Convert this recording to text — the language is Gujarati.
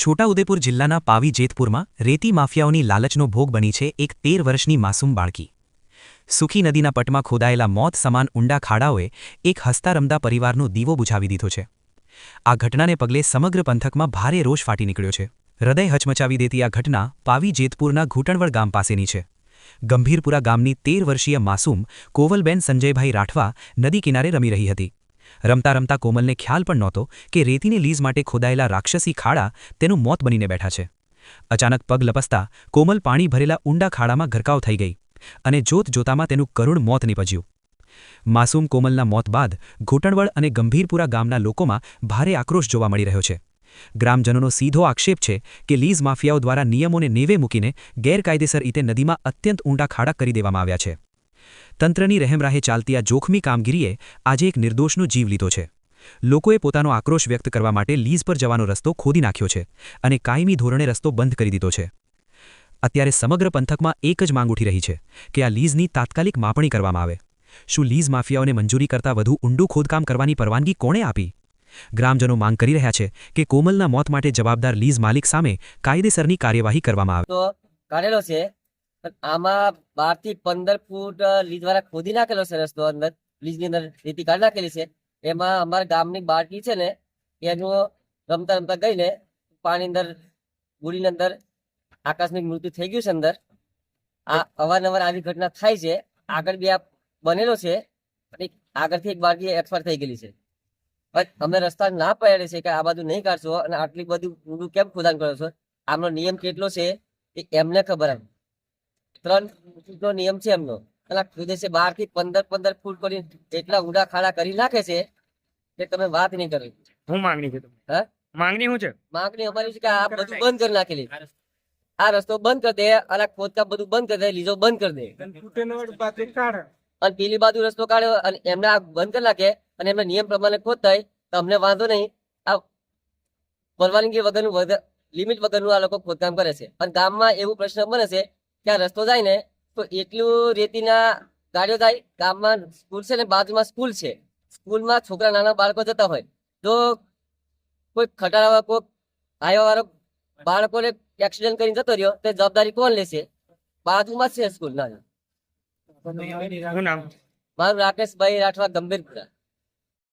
છોટાઉદેપુર જિલ્લાના પાવી જેતપુરમાં રેતી માફિયાઓની લાલચનો ભોગ બની છે એક 13 વર્ષની માસૂમ બાળકી. સુખી નદીના પટમાં ખોદાયેલા મોત સમાન ઊંડા ખાડાઓએ એક હસતા રમતા પરિવારનો દીવો બુઝાવી દીધો છે. આ ઘટનાને પગલે સમગ્ર પંથકમાં ભારે રોષ ફાટી નીકળ્યો છે. હૃદય હચમચાવી દેતી આ ઘટના પાવી જેતપુરના ઘૂંટણવડ ગામ પાસેની છે. ગંભીરપુરા ગામની 13 વર્ષીય માસૂમ કોવલબેન સંજયભાઈ રાઠવા નદી કિનારે રમી રહી હતી. રમતા રમતા કોમલને ખ્યાલ પણ નહોતો કે રેતીની લીઝ માટે ખોદાયેલા રાક્ષસી ખાડા તેનું મોત બનીને બેઠા છે. અચાનક પગ લપસતા કોમલ પાણી ભરેલા ઊંડા ખાડામાં ગરકાવ થઈ ગઈ અને જોતજોતામાં તેનું કરુણ મોત નીપજ્યું. માસૂમ કોમલના મોત બાદ ઘૂંટણવડ અને ગંભીરપુરા ગામના લોકોમાં ભારે આક્રોશ જોવા મળી રહ્યો છે. ગ્રામજનોનો સીધો આક્ષેપ છે કે લીઝ માફિયાઓ દ્વારા નિયમોને નેવે મૂકીને ગેરકાયદેસર રીતે નદીમાં અત્યંત ઊંડા ખાડા કરી દેવામાં આવ્યા છે. તંત્રની રહેમરાહે ચાલતી આ જોખમી કામગીરીએ આજે એક નિર્દોષનો જીવ લીધો છે. લોકોએ પોતાનો આક્રોશ વ્યક્ત કરવા માટે લીઝ પર જવાનો રસ્તો ખોદી નાખ્યો છે અને કાયમી ધોરણે રસ્તો બંધ કરી દીધો છે. અત્યારે સમગ્ર પંથકમાં એક જ માંગ ઉઠી રહી છે કે આ લીઝની તાત્કાલિક માપણી કરવામાં આવે. શું લીઝ માફિયાઓને મંજૂરી કરતાં વધુ ઊંડું ખોદકામ કરવાની પરવાનગી કોણે આપી? ગ્રામજનો માંગ કરી રહ્યા છે કે કોમલના મોત માટે જવાબદાર લીઝ માલિક સામે કાયદેસરની કાર્યવાહી કરવામાં આવે. તો કાઢેલો છે આમાં 12 થી 15 ફૂટ લીઝ દ્વારા ખોદી નાખેલો છે રસ્તો. અંદર લીઝની અંદર રેતી કાઢી નાખેલી છે. એમાં અમારા ગામની બાળકી છે ને એનું રમતા રમતા ગઈને પાણી અંદર ગુડીની અંદર આકાશનું મૃત્યુ થઈ ગયું છે. અંદર આ અવારનવાર આવી ઘટના થાય છે. આગળ બી આ બનેલો છે. આગળથી એક બાળકી એક્સપાયર થઈ ગયેલી છે. અમે રસ્તા ના પાડે છે કે આ બધું નહીં કાઢશો અને આટલી બધું ઊંડું કેમ ખોદાણ કરો છો. આમનો નિયમ કેટલો છે એ એમને ખબર. 3 ફૂટનો નિયમ છે એમનો. અને ખોદે છે 12 થી 15 ફૂટ કરી એટલા ઊંડા ખાડા કરી નાખે છે કે તમે વાત નહીં કરો. હું માંગણી છે હા માંગણી શું છે? માંગણી અમારી છે કે આ બધું બંધ કરી નાખેલી. આ રસ્તો બંધ કરી દે અને ખોદકામ બધું બંધ કરી દે, લીઝો બંધ કરી દે અને પેલી બાજુ રસ્તો કાઢ્યો અને એમને આ બંધ કરી નાખે અને એમના નિયમ પ્રમાણે ખોદતા હોય તો અમને વાંધો નહીં. આ પરવાનગી વગરનું લિમિટ વગરનું આ લોકો ખોદકામ કરે છે. અને ગામમાં એવું પ્રશ્ન બને છે કે આ રસ્તો જાય ને તો એટલું રેતીના ગાડીઓ જાય. ગામમાં સ્કૂલ છે ને બાજુમાં સ્કૂલ છે. સ્કૂલમાં છોકરા નાના બાળકો જતા હોય તો કોઈ ખટારા કોઈ હાઈવા વાળો બાળકોને એક્સિડન્ટ કરીને જતો રહ્યો તો જવાબદારી કોણ લેશે? બાજુમાં જ છે સ્કૂલ. ના શું નામ? મારું રાકેશભાઈ રાઠવા, ગંભીરપુરા.